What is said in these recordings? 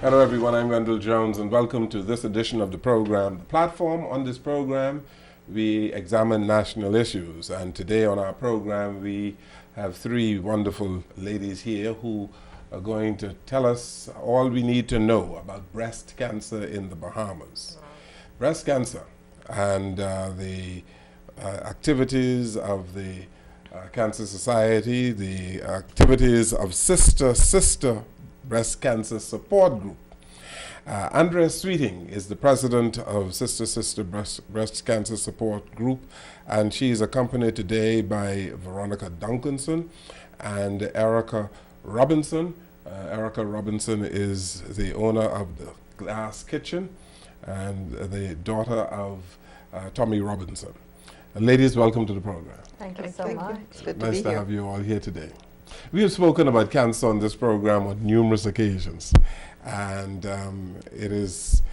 Hello everyone, I'm Wendell Jones and welcome to this edition of the program. The platform on this program, we examine national issues, and today on our program we have three wonderful ladies here who are going to tell us all we need to know about breast cancer in the Bahamas. Wow. Breast cancer and the activities of the Cancer Society, the activities of Sister Breast Cancer Support Group. Andrea is the president of Sister Breast Cancer Support Group, and she is accompanied today by Veronica Duncanson and Erika Robinson. Erika Robinson is the owner of the Glass Kitchen and the daughter of Tommy Robinson. Ladies, welcome to the program. Thank you so much. It's good to be Nice to here. have you all here today. We have spoken about cancer on this program on numerous occasions, and it is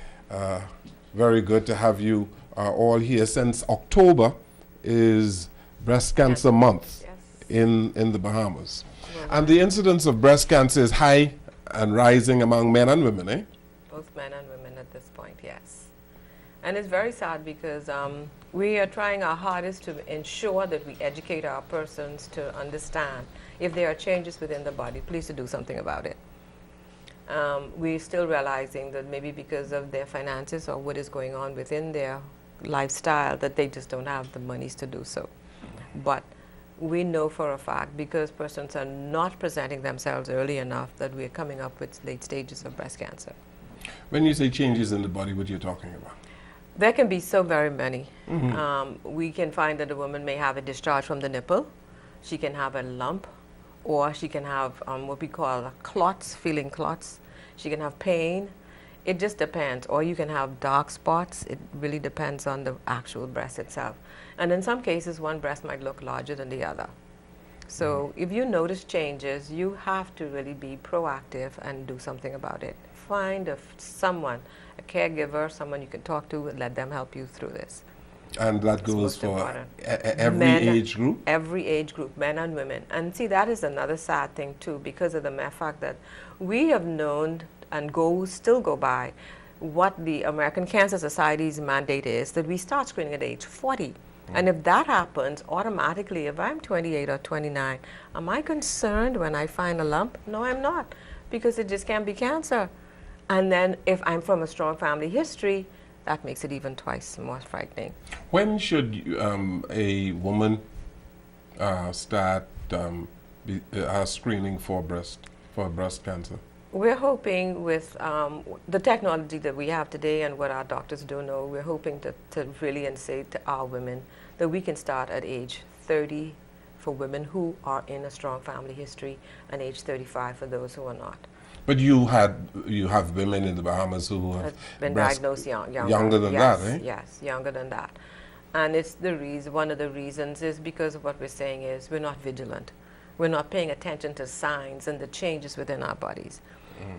very good to have you all here since October is Breast Cancer Month in the Bahamas. And the incidence of breast cancer is high and rising among men and women, eh? Both men and women at this point, yes. And it's very sad because we are trying our hardest to ensure that we educate our persons to understand if there are changes within the body, please to do something about it. We're still realizing that maybe because of their finances or what is going on within their lifestyle that they just don't have the monies to do so. But we know for a fact, because persons are not presenting themselves early enough, that we're coming up with late stages of breast cancer. When you say changes in the body, what are you talking about? There can be so very many. We can find that a woman may have a discharge from the nipple. She can have a lump, or she can have what we call clots, feeling clots. She can have pain. It just depends. Or you can have dark spots. It really depends on the actual breast itself. And in some cases, one breast might look larger than the other. So if you notice changes, you have to really be proactive and do something about it. Find someone, a caregiver, someone you can talk to, and let them help you through this. And that goes for every age group? Every age group, men and women. And see, that is another sad thing too, because of the mere fact that we have known and still go by what the American Cancer Society's mandate is, that we start screening at age 40. And if that happens, automatically, if I'm 28 or 29, am I concerned when I find a lump? No, I'm not, because it just can't be cancer. And then if I'm from a strong family history, that makes it even twice more frightening. When should a woman start screening for breast cancer? We're hoping with the technology that we have today and what our doctors do know, we're hoping to really say to our women that we can start at age 30 for women who are in a strong family history, and age 35 for those who are not. But you have women in the Bahamas who have been diagnosed younger than that, eh? Yes, younger than that. And it's the reason, one of the reasons is because of what we're saying is we're not vigilant. We're not paying attention to signs and the changes within our bodies.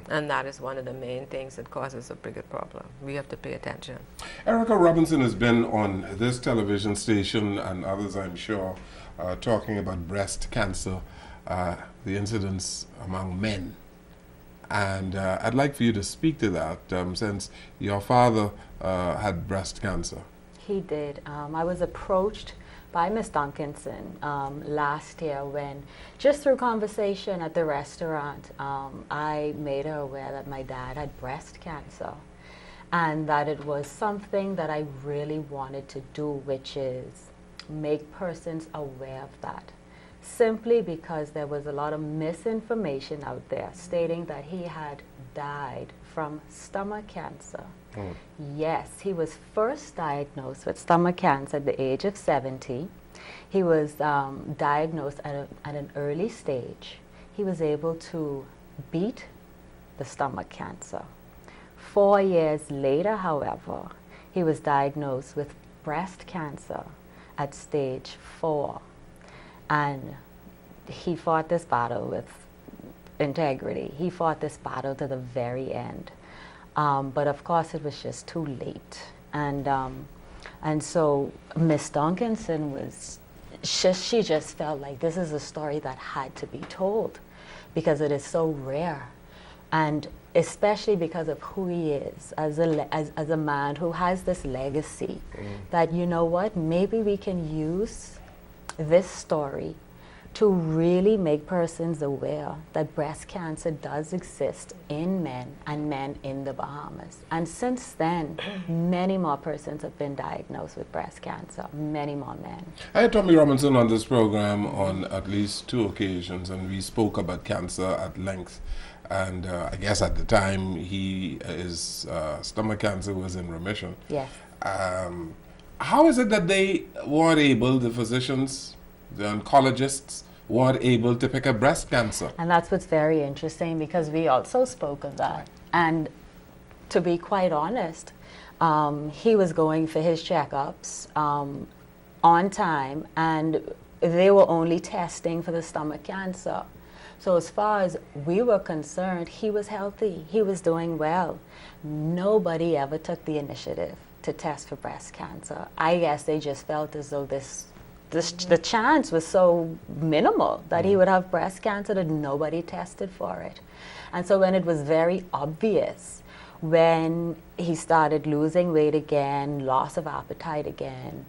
And that is one of the main things that causes a bigger problem. We have to pay attention. Erika Robinson has been on this television station and others, I'm sure, talking about breast cancer, the incidence among men. And I'd like for you to speak to that, since your father had breast cancer. He did. I was approached by Miss Duncanson last year when, just through conversation at the restaurant, I made her aware that my dad had breast cancer and that it was something that I really wanted to do, which is make persons aware of that. Simply because there was a lot of misinformation out there stating that he had died from stomach cancer. Yes, he was first diagnosed with stomach cancer at the age of 70. He was diagnosed at an early stage. He was able to beat the stomach cancer. 4 years later, however, he was diagnosed with breast cancer at stage 4. And he fought this battle with integrity. He fought this battle to the very end. But of course, it was just too late. And so Miss Duncanson she just felt like this is a story that had to be told because it is so rare. And especially because of who he is as a man who has this legacy, that, you know what, maybe we can use this story to really make persons aware that breast cancer does exist in men and men in the Bahamas. And since then, many more persons have been diagnosed with breast cancer, many more men. I had Tommy Robinson on this program on at least 2 occasions, and we spoke about cancer at length. And I guess at the time, his stomach cancer was in remission. Yes. How is it that they weren't able, the physicians, the oncologists, weren't able to pick up breast cancer? And that's what's very interesting, because we also spoke of that. And to be quite honest, he was going for his checkups on time, and they were only testing for the stomach cancer. So as far as we were concerned, he was healthy, he was doing well. Nobody ever took the initiative to test for breast cancer. I guess they just felt as though the chance was so minimal that he would have breast cancer that nobody tested for it. And so when it was very obvious, when he started losing weight again, loss of appetite again,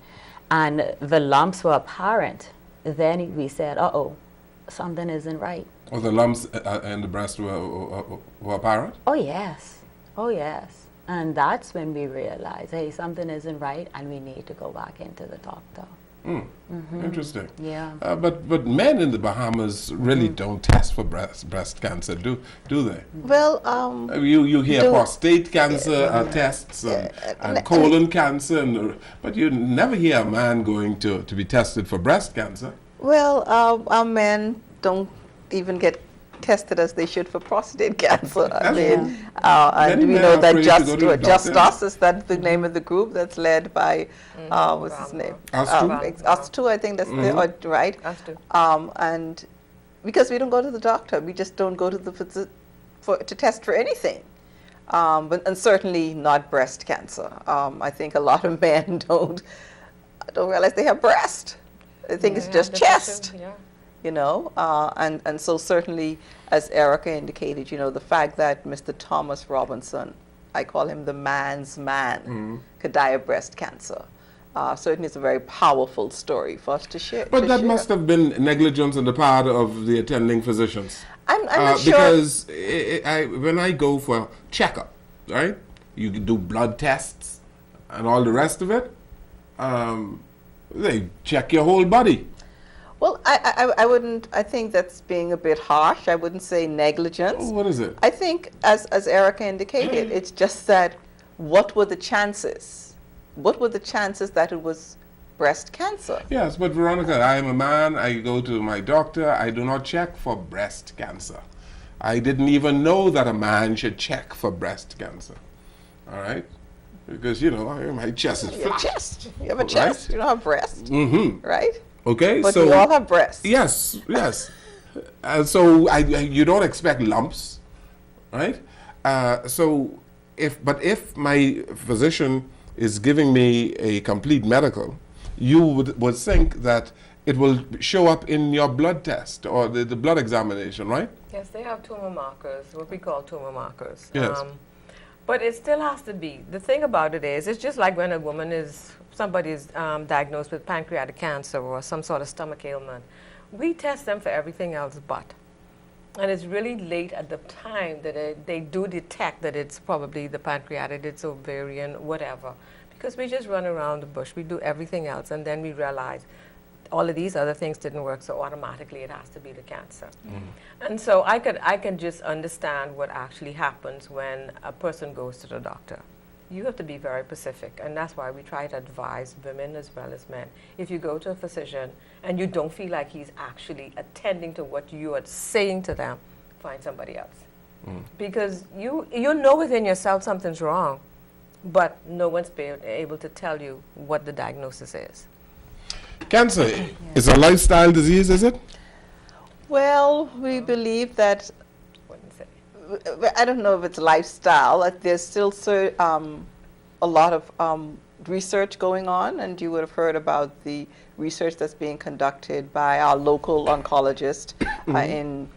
and the lumps were apparent, then we said, uh-oh, something isn't right. Or the lumps in the breast were apparent? Oh yes, oh yes. And that's when we realized, hey, something isn't right and we need to go back into the doctor. Interesting. Yeah. But men in the Bahamas really don't test for breast cancer, do they? Well, You hear prostate cancer tests and colon cancer, but you never hear a man going to be tested for breast cancer. well, our men don't even get tested as they should for prostate cancer. I mean, and Many we men know are that afraid to go to the Just doctor. Us is that the name of the group that's led by what's his name? Us two, I think that's right. Us two. And because we don't go to the doctor, we just don't go to to test for anything. And certainly not breast cancer. I think a lot of men don't realize they have breast. They think it's just chest. Yeah. You know, and so certainly, as Erika indicated, you know, the fact that Mr. Thomas Robinson, I call him the man's man, could die of breast cancer, certainly is a very powerful story for us to share. But that must have been negligence on the part of the attending physicians. I'm not sure. Because when I go for checkup, right, you do blood tests and all the rest of it, they check your whole body. Well, I wouldn't, I think that's being a bit harsh. I wouldn't say negligence. What is it? I think, as Erika indicated, it's just that what were the chances? What were the chances that it was breast cancer? Yes, but Veronica, I am a man. I go to my doctor. I do not check for breast cancer. I didn't even know that a man should check for breast cancer. All right? Because, you know, my chest is Your flat. chest. You have a chest. You don't have breast. Mm-hmm. Right? Okay, But so we all have breasts. yes. So you don't expect lumps, right? So if my physician is giving me a complete medical, you would think that it will show up in your blood test or the blood examination, right? Yes, they have tumor markers, what we call tumor markers. Yes. But it still has to be. The thing about it is, it's just like when somebody is diagnosed with pancreatic cancer or some sort of stomach ailment. We test them for everything else but. And it's really late at the time that they do detect that it's probably the pancreatic, it's ovarian, whatever. Because we just run around the bush. We do everything else, and then we realize all of these other things didn't work, so automatically it has to be the cancer. And so I can just understand what actually happens when a person goes to the doctor. You have to be very specific, and that's why we try to advise women as well as men. If you go to a physician and you don't feel like he's actually attending to what you are saying to them, find somebody else. Because you know within yourself something's wrong, but no one's able to tell you what the diagnosis is. Cancer is a lifestyle disease, is it? Well, we believe that, Wouldn't say. I don't know if it's lifestyle. There's still a lot of research going on, and you would have heard about the research that's being conducted by our local oncologist in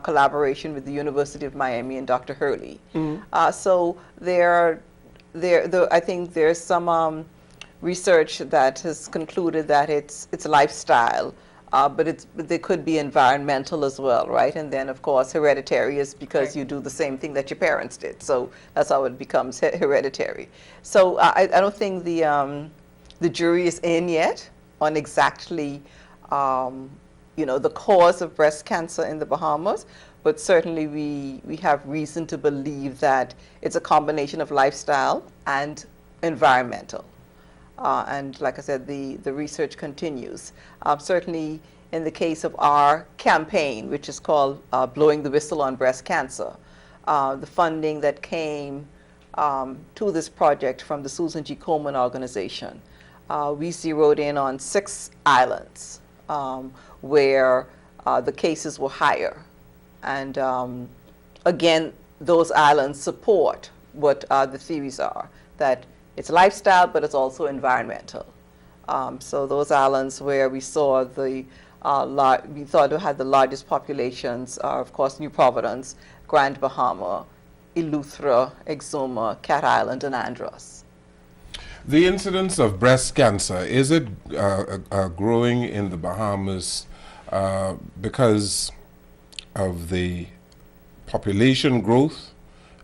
collaboration with the University of Miami and Dr. Hurley. So I think there's some research that has concluded that it's a lifestyle, but there could be environmental as well, right? And then, of course, hereditary is because you do the same thing that your parents did. So that's how it becomes hereditary. So I don't think the jury is in yet on exactly, the cause of breast cancer in the Bahamas, but certainly we have reason to believe that it's a combination of lifestyle and environmental. And like I said, the research continues. Certainly in the case of our campaign, which is called Blowing the Whistle on Breast Cancer, the funding that came to this project from the Susan G. Komen organization, we zeroed in on 6 islands where the cases were higher. And again, those islands support what the theories are, that it's lifestyle, but it's also environmental. So those islands where we saw we thought had the largest populations are, of course, New Providence, Grand Bahama, Eleuthera, Exuma, Cat Island, and Andros. The incidence of breast cancer, is it growing in the Bahamas because of the population growth?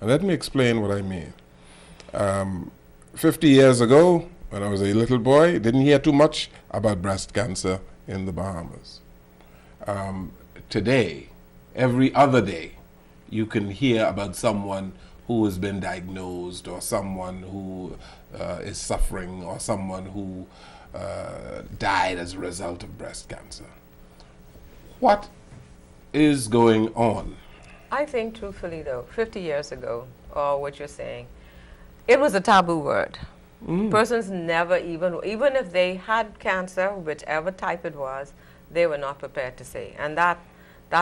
And let me explain what I mean. 50 years ago, when I was a little boy, didn't hear too much about breast cancer in the Bahamas. Today, every other day, you can hear about someone who has been diagnosed, or someone who is suffering, or someone who died as a result of breast cancer. What is going on? I think, truthfully, though, 50 years ago, or what you're saying, it was a taboo word. Persons never even if they had cancer, whichever type it was, they were not prepared to say. And that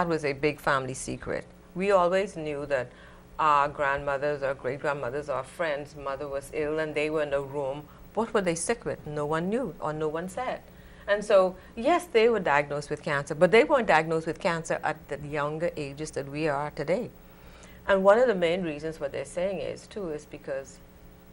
was a big family secret. We always knew that our grandmothers or great-grandmothers or friends' mother was ill and they were in a room. What were they sick with? No one knew, or no one said. And so, yes, they were diagnosed with cancer, but they weren't diagnosed with cancer at the younger ages that we are today. And one of the main reasons what they're saying is because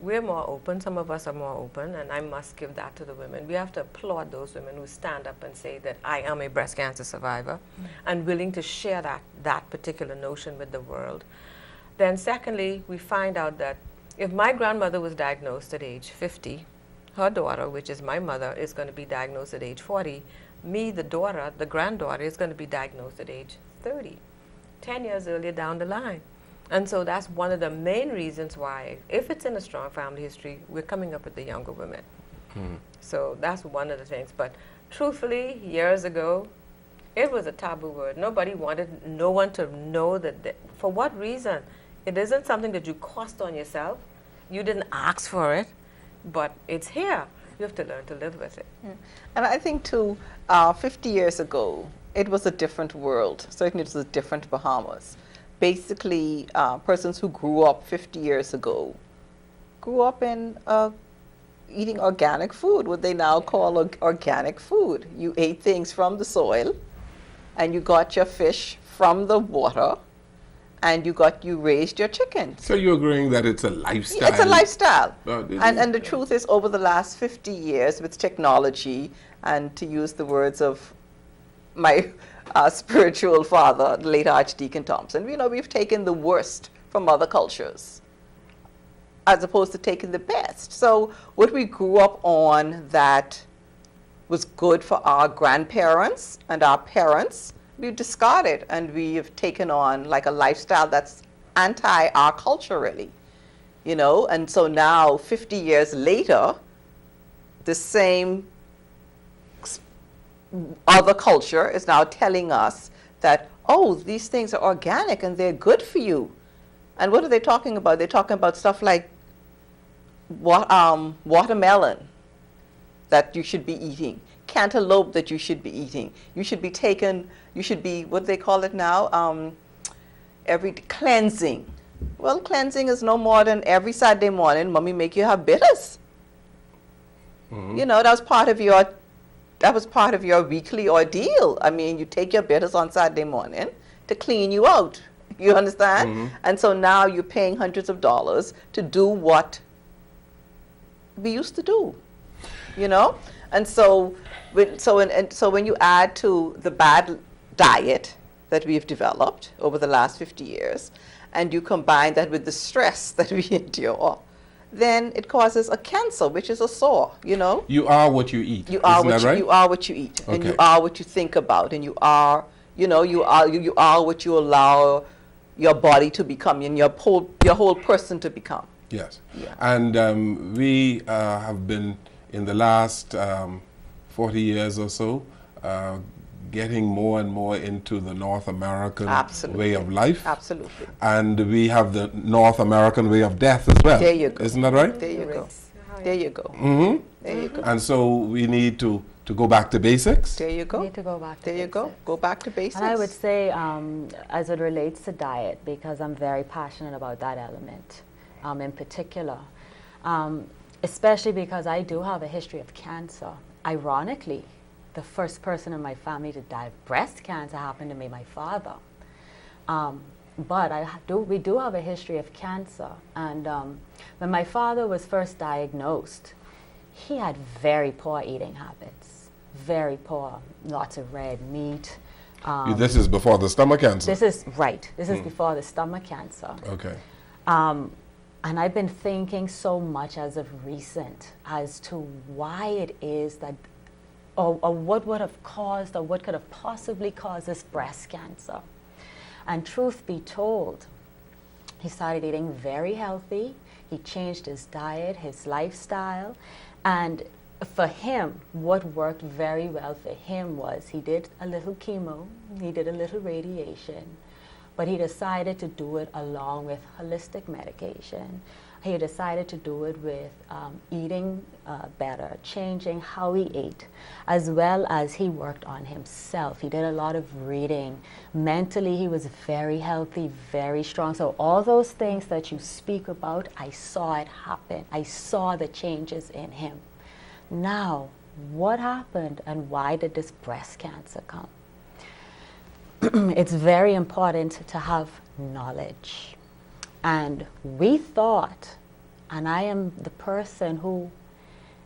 we're more open. Some of us are more open, and I must give that to the women. We have to applaud those women who stand up and say that I am a breast cancer survivor and willing to share that particular notion with the world. Then secondly, we find out that if my grandmother was diagnosed at age 50, her daughter, which is my mother, is going to be diagnosed at age 40. Me, the daughter, the granddaughter, is going to be diagnosed at age 30, 10 years earlier down the line. And so that's one of the main reasons why, if it's in a strong family history, we're coming up with the younger women. So that's one of the things. But truthfully, years ago, it was a taboo word. Nobody wanted no one to know that for what reason? It isn't something that you cost on yourself. You didn't ask for it, but it's here. You have to learn to live with it. And I think, too, 50 years ago, it was a different world. Certainly, it was a different Bahamas. Basically, persons who grew up 50 years ago grew up in eating organic food, what they now call organic food. You ate things from the soil, and you got your fish from the water, and you raised your chicken. So you're agreeing that it's a lifestyle? It's a lifestyle. And the truth is, over the last 50 years with technology, and to use the words of my spiritual father, the late Archdeacon Thompson, we've taken the worst from other cultures as opposed to taking the best. So what we grew up on that was good for our grandparents and our parents, we've discarded, and we have taken on like a lifestyle that's anti our culture, really. And so now, 50 years later, the same other culture is now telling us that, oh, these things are organic and they're good for you. And what are they talking about? They're talking about stuff like watermelon that you should be eating, cantaloupe that you should be eating. You should be, what do they call it now? Cleansing. Well, cleansing is no more than every Saturday morning, Mommy make you have bitters. That was part of your weekly ordeal. I mean, you take your bitters on Saturday morning, to clean you out. You understand? And so now you're paying hundreds of dollars to do what we used to do, you know? And so, so when you add to the bad diet that we've developed over the last 50 years, and you combine that with the stress that we endure, then it causes a cancer, which is a sore, you know? You are what you eat. You are Isn't that right? you are what you eat, and you Okay. are what you think about, and you are, you know, you are what you allow your body to become, and your whole person to become. Yes. Yeah. And we have been, in the last 40 years or so, getting more and more into the North American Absolutely. way of life. Absolutely. And we have the North American way of death as well. There you go. Isn't that right? There you go. There you go. Mm-hmm. There you go. And so we need to go back to basics. There you go. Need to go back to There you go. basics. Go back to basics. And I would say, as it relates to diet, because I'm very passionate about that element in particular, especially because I do have a history of cancer. Ironically, the first person in my family to die of breast cancer happened to be my father. But we do have a history of cancer. And when my father was first diagnosed, he had very poor eating habits, very poor, lots of red meat. This is before the stomach cancer. This is right. This is before the stomach cancer. Okay. And I've been thinking so much as of recent as to why it is that, or what would have caused, or what could have possibly caused this breast cancer. And truth be told, he started eating very healthy. He changed his diet, his lifestyle. And for him, what worked very well for him was he did a little chemo, he did a little radiation, but he decided to do it along with holistic medication. He decided to do it with eating better, changing how he ate, as well as he worked on himself. He did a lot of reading. Mentally, he was very healthy, very strong. So all those things that you speak about, I saw it happen. I saw the changes in him. Now, what happened and why did this breast cancer come? It's very important to have knowledge. And we thought, and I am the person who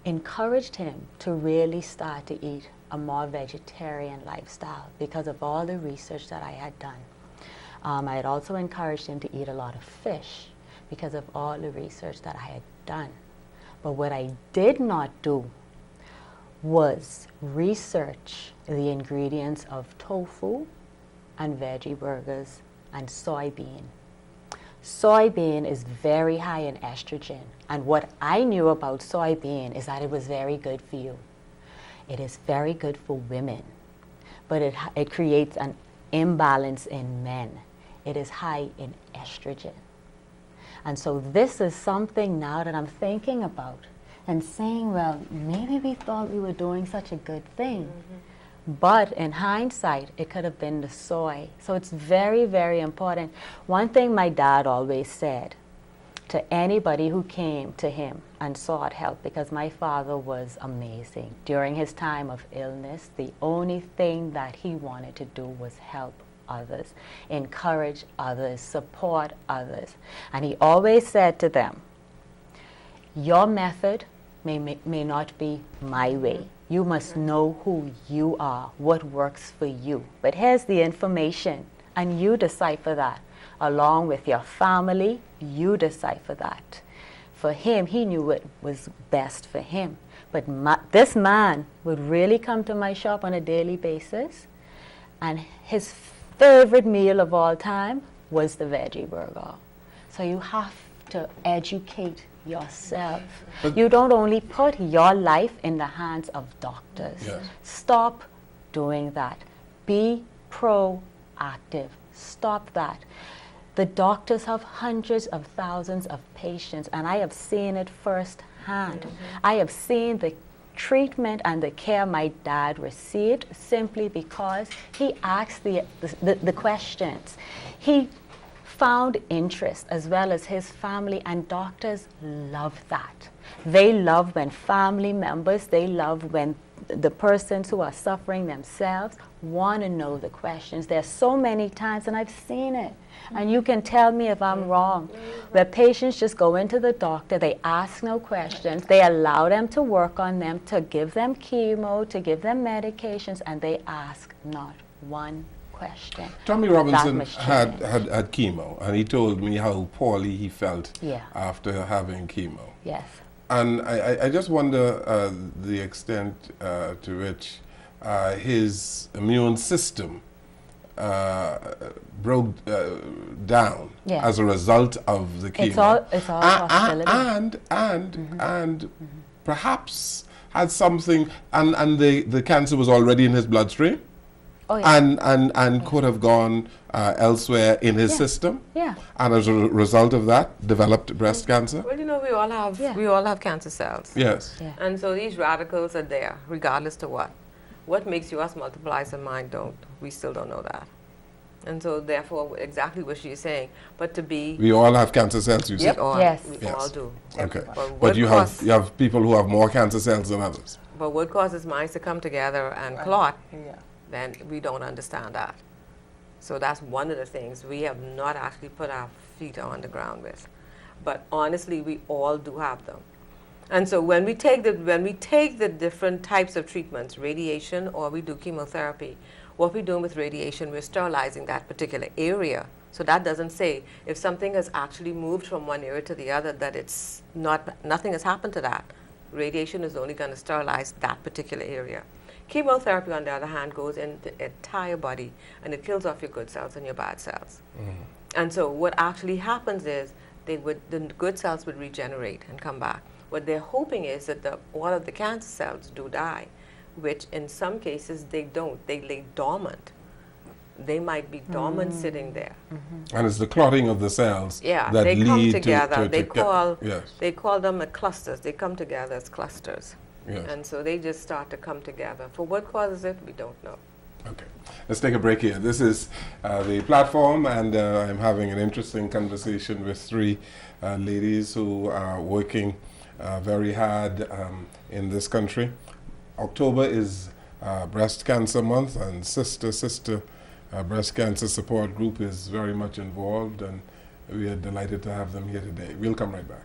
encouraged him to really start to eat a more vegetarian lifestyle because of all the research that I had done. I had also encouraged him to eat a lot of fish because of all the research that I had done. But what I did not do was research the ingredients of tofu and veggie burgers and soybean. Soybean is very high in estrogen, and what I knew about soybean is that it was very good for you. It is very good for women, but it creates an imbalance in men. It is high in estrogen. And so this is something now that I'm thinking about and saying, well, maybe we thought we were doing such a good thing. But in hindsight, it could have been the soy. So it's very, very important. One thing my dad always said to anybody who came to him and sought help, because my father was amazing. During his time of illness, the only thing that he wanted to do was help others, encourage others, support others. And he always said to them, your method may not be my way. You must know who you are, what works for you. But here's the information, and you decipher that. Along with your family, you decipher that. For him, he knew what was best for him. But this man would really come to my shop on a daily basis, and his favorite meal of all time was the veggie burger. So you have to educate yourself. But you don't only put your life in the hands of doctors. Yes. Stop doing that. Be proactive. Stop that. The doctors have hundreds of thousands of patients, and I have seen it firsthand. I have seen the treatment and the care my dad received simply because he asked the questions. He found interest, as well as his family, and doctors love that. They love when family members, they love when the persons who are suffering themselves want to know the questions. There's so many times, and I've seen it, and you can tell me if I'm wrong, where patients just go into the doctor, they ask no questions, they allow them to work on them, to give them chemo, to give them medications, and they ask not one question. Tommy Robinson had chemo, and he told me how poorly he felt after having chemo. Yes. And I just wonder the extent to which his immune system broke down as a result of the chemo. It's all a possibility. And perhaps had something, and the cancer was already in his bloodstream. Oh, yeah. And could have gone elsewhere in his system. Yeah. And as a result of that, developed breast cancer. Well, you know, we all have cancer cells. Yes. Yeah. And so these radicals are there, regardless to what. What makes yours multiplies and mine don't. We still don't know that. And so therefore, exactly what she's saying. But to be... We all have cancer cells, you Yep. say? Yes. We all do. Okay. But you have people who have more cancer cells than others. But what causes mine to come together and clot, Yeah. then we don't understand that. So that's one of the things we have not actually put our feet on the ground with. But honestly, we all do have them. And so when we take the different types of treatments, radiation or we do chemotherapy, what we're doing with radiation, we're sterilizing that particular area. So that doesn't say if something has actually moved from one area to the other that it's nothing has happened to that. Radiation is only going to sterilize that particular area. Chemotherapy, on the other hand, goes in the entire body, and it kills off your good cells and your bad cells. And so what actually happens is the good cells would regenerate and come back. What they're hoping is that all of the cancer cells do die, which in some cases they don't. They lay dormant. They might be dormant sitting there. And it's the clotting of the cells that they lead come together. to They call them clusters. They come together as clusters. Yes. And so they just start to come together. For what causes it, we don't know. Okay, let's take a break here. This is the platform, and I'm having an interesting conversation with three ladies who are working very hard in this country. October is Breast Cancer Month, and Sister Breast Cancer Support Group is very much involved, and we are delighted to have them here today. We'll come right back.